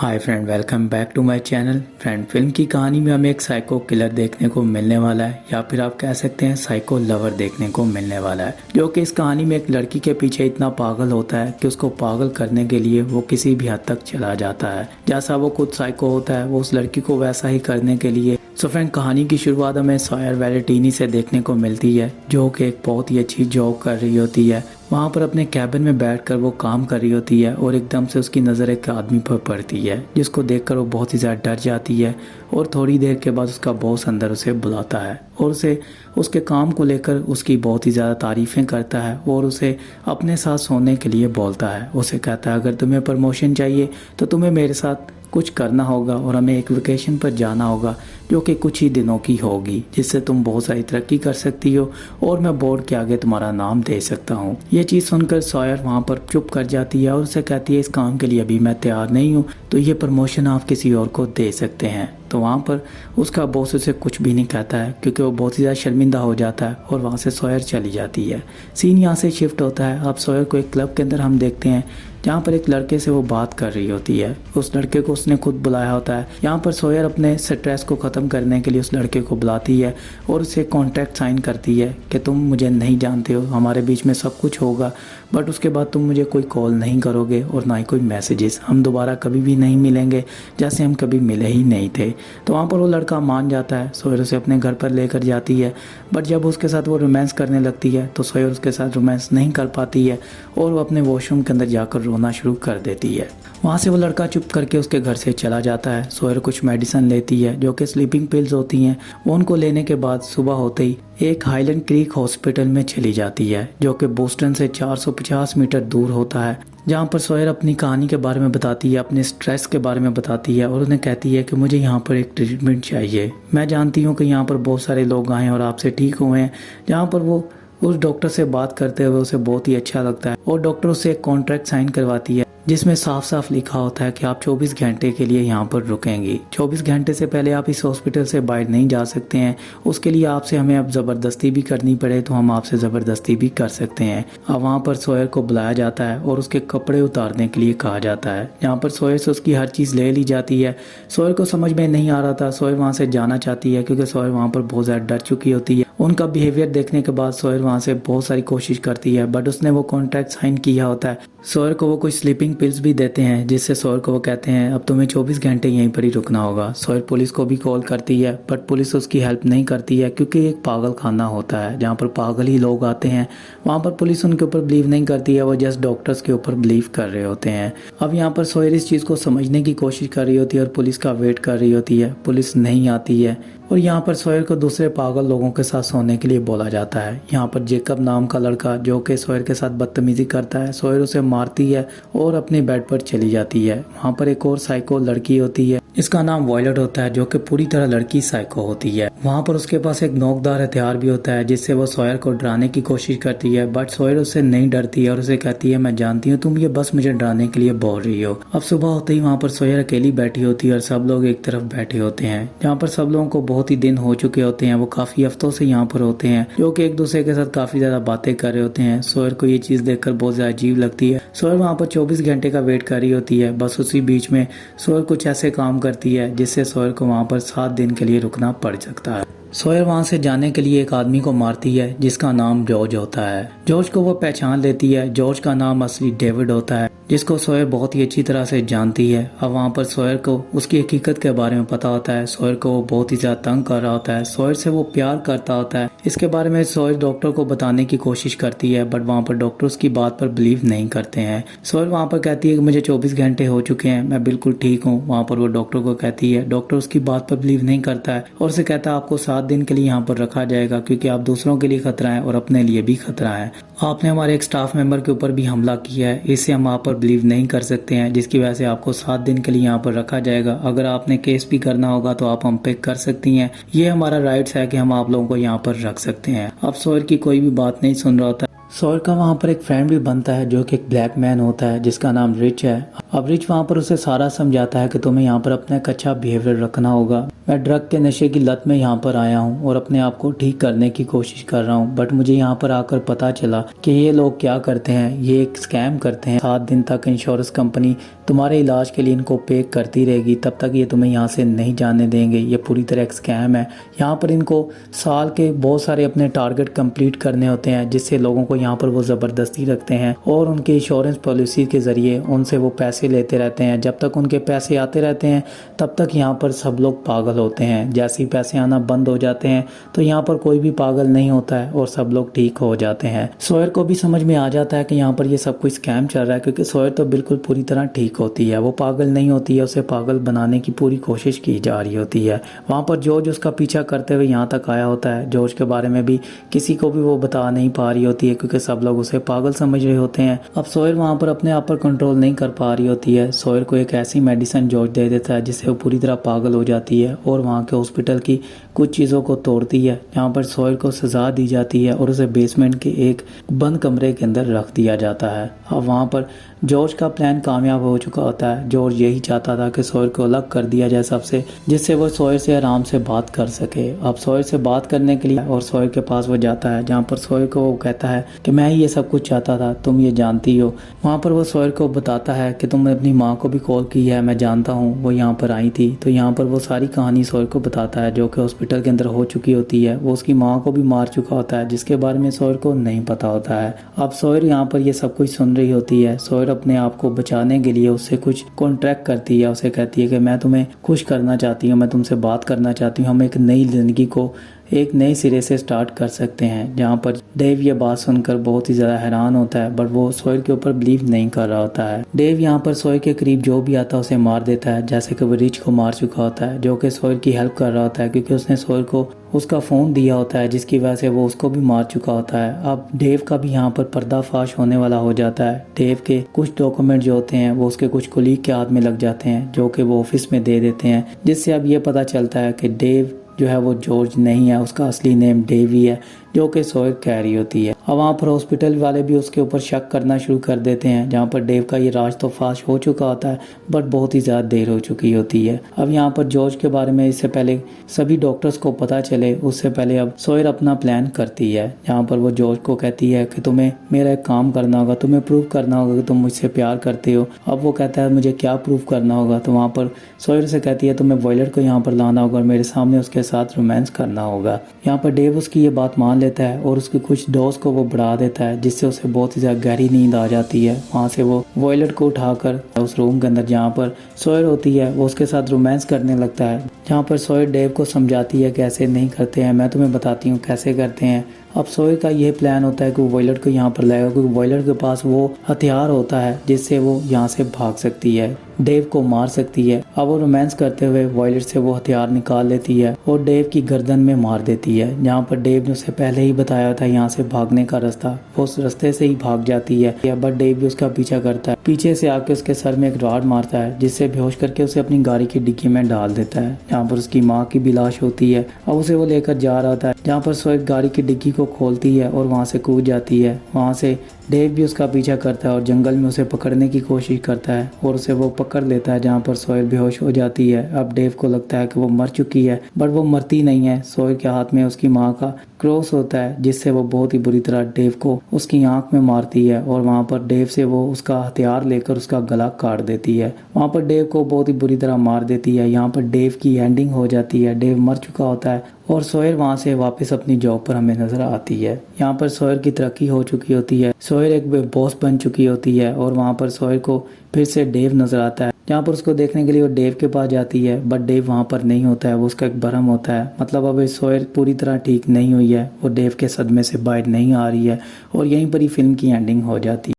Hi friend, welcome back to my channel. Friend, film की कहानी में हमें एक साइको किलर देखने को मिलने वाला है, या फिर आप कह सकते हैं साइको लवर देखने को मिलने वाला है, जो कि इस कहानी में एक लड़की के पीछे इतना पागल होता है कि उसको पागल करने के लिए वो किसी भी हद तक चला जाता है। जैसा वो खुद साइको होता है, वो उस लड़की को वैसा ही करने के लिए। सो फ्रेंड, कहानी की शुरुआत हमें सॉयर वैलेंटीनी से देखने को मिलती है, जो कि एक बहुत ही अच्छी जॉब कर रही होती है। वहाँ पर अपने कैबिन में बैठकर वो काम कर रही होती है और एकदम से उसकी नज़र एक आदमी पर पड़ती है, जिसको देखकर वो बहुत ही ज़्यादा डर जाती है। और थोड़ी देर के बाद उसका बॉस अंदर उसे बुलाता है और उसे उसके काम को लेकर उसकी बहुत ही ज़्यादा तारीफ़ें करता है और उसे अपने साथ सोने के लिए बोलता है। उसे कहता है, अगर तुम्हें प्रमोशन चाहिए तो तुम्हें मेरे साथ कुछ करना होगा और हमें एक वेकेशन पर जाना होगा, जो कि कुछ ही दिनों की होगी, जिससे तुम बहुत सारी तरक्की कर सकती हो और मैं बोर्ड के आगे तुम्हारा नाम दे सकता हूँ। ये चीज़ सुनकर सॉयर वहाँ पर चुप कर जाती है और उसे कहती है, इस काम के लिए अभी मैं तैयार नहीं हूँ, तो ये प्रमोशन आप किसी और को दे सकते हैं। तो वहाँ पर उसका बॉस उसे कुछ भी नहीं कहता है, क्योंकि वो बहुत ही ज़्यादा शर्मिंदा हो जाता है और वहाँ से सॉयर चली जाती है। सीन यहाँ से शिफ्ट होता है। अब सॉयर को एक क्लब के अंदर हम देखते हैं, जहाँ पर एक लड़के से वो बात कर रही होती है। उस लड़के को उसने खुद बुलाया होता है। यहाँ पर सॉयर अपने स्ट्रेस को ख़त्म करने के लिए उस लड़के को बुलाती है और उसे कॉन्ट्रैक्ट साइन करती है कि तुम मुझे नहीं जानते हो, हमारे बीच में सब कुछ होगा, बट उसके बाद तुम मुझे कोई कॉल नहीं करोगे और ना ही कोई मैसेजेस। हम दोबारा कभी भी नहीं मिलेंगे, जैसे हम कभी मिले ही नहीं थे। तो वहाँ पर वो लड़का मान जाता है। सॉयर उसे अपने घर पर लेकर जाती है, बट जब उसके साथ वो रोमांस करने लगती है तो सॉयर उसके साथ रोमांस नहीं कर पाती है और वो अपने वॉशरूम के अंदर जाकर रोना शुरू कर देती है। वहाँ से वो लड़का चुप करके उसके घर से चला जाता है। सॉयर कुछ मेडिसिन लेती है, जो कि स्लीपिंग पिल्स होती हैं। वो उनको लेने के बाद सुबह होते ही एक हाईलैंड क्रीक हॉस्पिटल में चली जाती है, जो कि बोस्टन से 450 मीटर दूर होता है, जहाँ पर सॉयर अपनी कहानी के बारे में बताती है, अपने स्ट्रेस के बारे में बताती है और उन्हें कहती है कि मुझे यहाँ पर एक ट्रीटमेंट चाहिए। मैं जानती हूँ कि यहाँ पर बहुत सारे लोग आए हैं और आपसे ठीक हुए हैं। जहाँ पर वो उस डॉक्टर से बात करते हुए उसे बहुत ही अच्छा लगता है और डॉक्टर उसे एक कॉन्ट्रैक्ट साइन करवाती है, जिसमें साफ साफ लिखा होता है कि आप 24 घंटे के लिए यहाँ पर रुकेंगी। 24 घंटे से पहले आप इस हॉस्पिटल से बाहर नहीं जा सकते हैं। उसके लिए आपसे हमें अब ज़बरदस्ती भी करनी पड़े तो हम आपसे ज़बरदस्ती भी कर सकते हैं। अब वहाँ पर सॉयर को बुलाया जाता है और उसके कपड़े उतारने के लिए कहा जाता है, जहाँ पर सॉयर से उसकी हर चीज़ ले ली जाती है। सॉयर को समझ में नहीं आ रहा था, सॉयर वहाँ से जाना चाहती है, क्योंकि सॉयर वहाँ पर बहुत ज़्यादा डर चुकी होती है। उनका बिहेवियर देखने के बाद सॉयर वहाँ से बहुत सारी कोशिश करती है, बट उसने वो कॉन्ट्रैक्ट साइन किया होता है। सॉयर को वो कुछ स्लीपिंग पिल्स भी देते हैं, जिससे सॉयर को वो कहते हैं अब तुम्हें 24 घंटे यहीं पर ही रुकना होगा। सॉयर पुलिस को भी कॉल करती है, बट पुलिस उसकी हेल्प नहीं करती है, क्योंकि एक पागल खाना होता है जहाँ पर पागल ही लोग आते हैं। वहाँ पर पुलिस उनके ऊपर बिलीव नहीं करती है, वो जस्ट डॉक्टर्स के ऊपर बिलीव कर रहे होते हैं। अब यहाँ पर सॉयर इस चीज़ को समझने की कोशिश कर रही होती है और पुलिस का वेट कर रही होती है। पुलिस नहीं आती है और यहाँ पर सॉयर को दूसरे पागल लोगों के साथ सोने के लिए बोला जाता है। यहाँ पर जेकब नाम का लड़का, जो कि सॉयर के साथ बदतमीजी करता है, सॉयर उसे मारती है और अपने बेड पर चली जाती है। वहाँ पर एक और साइको लड़की होती है, इसका नाम वॉयलेट होता है, जो कि पूरी तरह लड़की साइको होती है। वहाँ पर उसके पास एक नोकदार हथियार भी होता है, जिससे वो सॉयर को डराने की कोशिश करती है, बट सॉयर उससे नहीं डरती है और उसे कहती है, मैं जानती हूँ तुम ये बस मुझे डराने के लिए बोल रही हो। अब सुबह होते ही वहाँ पर सॉयर अकेली बैठी होती है और सब लोग एक तरफ बैठे होते हैं, जहाँ पर सब लोगों को बहुत ही दिन हो चुके होते हैं। वो काफी हफ्तों से यहाँ पर होते हैं, जो कि एक दूसरे के साथ काफी ज्यादा बातें कर रहे होते हैं। सॉयर को ये चीज देखकर बहुत ज्यादा अजीब लगती है। सॉयर वहाँ पर 24 घंटे का वेट कर रही होती है। बस उसी बीच में सॉयर कुछ ऐसे काम करती है, जिससे सॉयर को वहाँ पर 7 दिन के लिए रुकना पड़ सकता है। सॉयर वहाँ से जाने के लिए एक आदमी को मारती है, जिसका नाम जॉर्ज होता है। जॉर्ज को वो पहचान लेती है। जॉर्ज का नाम असली डेविड होता है, जिसको सॉयर बहुत ही अच्छी तरह से जानती है। अब वहाँ पर सॉयर को उसकी हकीकत के बारे में पता होता है। सॉयर को वो बहुत ही ज़्यादा तंग कर रहा होता है, सॉयर से वो प्यार करता होता है। इसके बारे में सॉयर डॉक्टर को बताने की कोशिश करती है, बट वहाँ पर डॉक्टर उसकी बात पर बिलीव नहीं करते हैं। सॉयर वहाँ पर कहती है कि मुझे 24 घंटे हो चुके हैं, मैं बिल्कुल ठीक हूँ। वहाँ पर वो डॉक्टर को कहती है, डॉक्टर उसकी बात पर बिलीव नहीं करता है और उसे कहता है आपको 7 दिन के लिए यहाँ पर रखा जाएगा, क्योंकि आप दूसरों के लिए खतरा है और अपने लिए भी खतरा है। आपने हमारे एक स्टाफ मेंबर के ऊपर भी हमला किया है, इससे हम आप पर बिलीव नहीं कर सकते हैं, जिसकी वजह से आपको 7 दिन के लिए यहाँ पर रखा जाएगा। अगर आपने केस भी करना होगा तो आप हम पे कर सकती हैं। ये हमारा राइट्स है कि हम आप लोगों को यहाँ पर रख सकते हैं। अब सॉयर की कोई भी बात नहीं सुन रहा होता। सॉयर का वहाँ पर एक फ्रेंड भी बनता है, जो कि एक ब्लैक मैन होता है, जिसका नाम रिच है। अब रिच वहाँ पर उसे सारा समझाता है कि तुम्हें यहाँ पर अपना एक अच्छा बिहेवियर रखना होगा। मैं ड्रग के नशे की लत में यहाँ पर आया हूँ और अपने आप को ठीक करने की कोशिश कर रहा हूँ, बट मुझे यहाँ पर आकर पता चला कि ये लोग क्या करते हैं, ये एक स्कैम करते हैं। 7 दिन तक इंश्योरेंस कंपनी तुम्हारे इलाज के लिए इनको पे करती रहेगी, तब तक ये तुम्हें यहाँ से नहीं जाने देंगे। ये पूरी तरह एक स्कैम है। यहाँ पर इनको साल के बहुत सारे अपने टारगेट कंप्लीट करने होते हैं, जिससे लोगों को यहाँ पर वो ज़बरदस्ती रखते हैं और उनके इंश्योरेंस पॉलिसी के ज़रिए उनसे वो पैसे लेते रहते हैं। जब तक उनके पैसे आते रहते हैं तब तक यहाँ पर सब लोग पागल होते हैं। जैसे ही पैसे आना बंद हो जाते हैं तो यहाँ पर कोई भी पागल नहीं होता है और सब लोग ठीक हो जाते हैं। सोयर को भी समझ में आ जाता है कि यहाँ पर ये सब कुछ स्कैम चल रहा है, क्योंकि सोयर तो बिल्कुल पूरी तरह ठीक होती है, वो पागल नहीं होती है। उसे पागल बनाने की पूरी कोशिश की जा रही होती है। वहाँ पर जॉर्ज उसका पीछा करते हुए यहाँ तक आया होता है। जॉर्ज के बारे में भी किसी को भी वो बता नहीं पा रही होती है, क्योंकि सब लोग उसे पागल समझ रहे होते हैं। अब सोयर वहाँ पर अपने आप पर कंट्रोल नहीं कर पा रही होती है। सोयर को एक ऐसी मेडिसिन जॉर्ज दे देता है जिससे वो पूरी तरह पागल हो जाती है और वहाँ के हॉस्पिटल की कुछ चीज़ों को तोड़ती है। यहाँ पर सोयर को सज़ा दी जाती है और उसे बेसमेंट के एक बंद कमरे के अंदर रख दिया जाता है। अब वहाँ पर जॉर्ज का प्लान कामयाब हो चुका होता है। जॉर्ज यही चाहता था कि सोयर को अलग कर दिया जाए सबसे, जिससे वो सोयर से आराम से बात कर सके। अब सोयर से बात करने के लिए और सोयर के पास वो जाता है, जहाँ पर सोयर को वो कहता है कि मैं ही ये सब कुछ चाहता था, तुम ये जानती हो। वहाँ पर वो सोयर को बताता है कि तुमने अपनी माँ को भी कॉल की है, मैं जानता हूँ, वो यहाँ पर आई थी। तो यहाँ पर वो सारी कहानी सोयर को बताता है जो कि हॉस्पिटल के अंदर हो चुकी होती है। वो उसकी माँ को भी मार चुका होता है, जिसके बारे में सोयर को नहीं पता होता है। अब सोयर यहाँ पर ये सब कुछ सुन रही होती है। सोयर अपने आप को बचाने के लिए उससे कुछ कॉन्ट्रैक्ट करती है। उसे कहती है कि मैं तुम्हें खुश करना चाहती हूँ, मैं तुमसे बात करना चाहती हूँ, हम एक नई जिंदगी को एक नए सिरे से स्टार्ट कर सकते हैं। जहाँ पर डेव ये बात सुनकर बहुत ही ज़्यादा हैरान होता है, बट वो सोयर के ऊपर बिलीव नहीं कर रहा होता है। डेव यहाँ पर सोयर के करीब जो भी आता है उसे मार देता है, जैसे कि वो रिच को मार चुका होता है, जो कि सोयर की हेल्प कर रहा होता है, क्योंकि उसने सोयर को उसका फ़ोन दिया होता है, जिसकी वजह से वो उसको भी मार चुका होता है। अब डेव का भी यहाँ पर पर्दाफाश होने वाला हो जाता है। डेव के कुछ डॉक्यूमेंट जो होते हैं वो उसके कुछ कोलीग के हाथ में लग जाते हैं, जो कि वो ऑफिस में दे देते हैं, जिससे अब ये पता चलता है कि डेव जो है वो जॉर्ज नहीं है, उसका असली नेम डेवी है, जो कि सोयर कह रही होती है। अब वहाँ पर हॉस्पिटल वाले भी उसके ऊपर शक करना शुरू कर देते हैं, जहाँ पर डेव का ये राज तो फाश हो चुका होता है, बट बहुत ही ज़्यादा देर हो चुकी होती है। अब यहाँ पर जॉर्ज के बारे में इससे पहले सभी डॉक्टर्स को पता चले, उससे पहले अब सोयर अपना प्लान करती है, जहाँ पर वो जॉर्ज को कहती है कि तुम्हें मेरा एक काम करना होगा, तुम्हें प्रूव करना होगा कि तुम मुझसे प्यार करते हो। अब वो कहता है मुझे क्या प्रूव करना होगा, तो वहाँ पर सोयर से कहती है तुम्हें वॉयलेट को यहाँ पर लाना होगा और मेरे सामने उसके साथ रोमांस करना होगा। यहाँ पर डेव उसकी ये बात मान लेता है और उसकी कुछ डोज को वो बढ़ा देता है, जिससे उसे बहुत ही ज़्यादा गहरी नींद आ जाती है। वहाँ से वो वॉयलेट को उठाकर उस रूम के अंदर जहाँ पर सोयर होती है वो उसके साथ रोमांस करने लगता है, जहाँ पर सोयर डेव को समझाती है कि ऐसे नहीं करते हैं, मैं तुम्हें बताती हूँ कैसे करते हैं। अब सोयर का यह प्लान होता है कि वो वॉयलेट को यहाँ पर लाएगा, क्योंकि वॉयलेट के पास वो हथियार होता है जिससे वो यहाँ से भाग सकती है, डेव को मार सकती है। अब वो रोमांस करते हुए वॉयलेट से वो हथियार निकाल लेती है और डेव की गर्दन में मार देती है। जहाँ पर डेव ने उसे पहले ही बताया था यहाँ से भागने का रास्ता, वो उस रास्ते से ही भाग जाती है, बट डेव भी उसका पीछा करता है, पीछे से आके उसके सर में एक रॉड मारता है, जिससे बेहोश करके उसे अपनी गाड़ी की डिक्की में डाल देता है, जहाँ पर उसकी माँ की भी लाश होती है। अब उसे वो लेकर जा रहा था, जहाँ पर सोयर गाड़ी की डिक्की को खोलती है और वहाँ से कूद जाती है। वहाँ से डेव भी उसका पीछा करता है और जंगल में उसे पकड़ने की कोशिश करता है और उसे वो पकड़ लेता है, जहाँ पर सोयर बेहोश हो जाती है। अब डेव को लगता है कि वो मर चुकी है, बट वो मरती नहीं है। सोयर के हाथ में उसकी माँ का क्रॉस होता है, जिससे वो बहुत ही बुरी तरह डेव को उसकी आंख में मारती है और वहाँ पर डेव से वो उसका हथियार लेकर उसका गला काट देती है। वहाँ पर डेव को बहुत ही बुरी तरह मार देती है। यहाँ पर डेव की एंडिंग हो जाती है, डेव मर चुका होता है और सोयर वहाँ से वापस अपनी जॉब पर हमें नजर आती है। यहाँ पर सोयर की तरक्की हो चुकी होती है, सोयर एक बॉस बन चुकी होती है और वहाँ पर सोयर को फिर से डेव नजर आता है, जहाँ पर उसको देखने के लिए वो डेव के पास जाती है, बट डेव वहाँ पर नहीं होता है, वो उसका एक भ्रम होता है। मतलब अब सोयर पूरी तरह ठीक नहीं हुई है, वो डेव के सदमे से बाहर नहीं आ रही है और यहीं पर ही फिल्म की एंडिंग हो जाती है।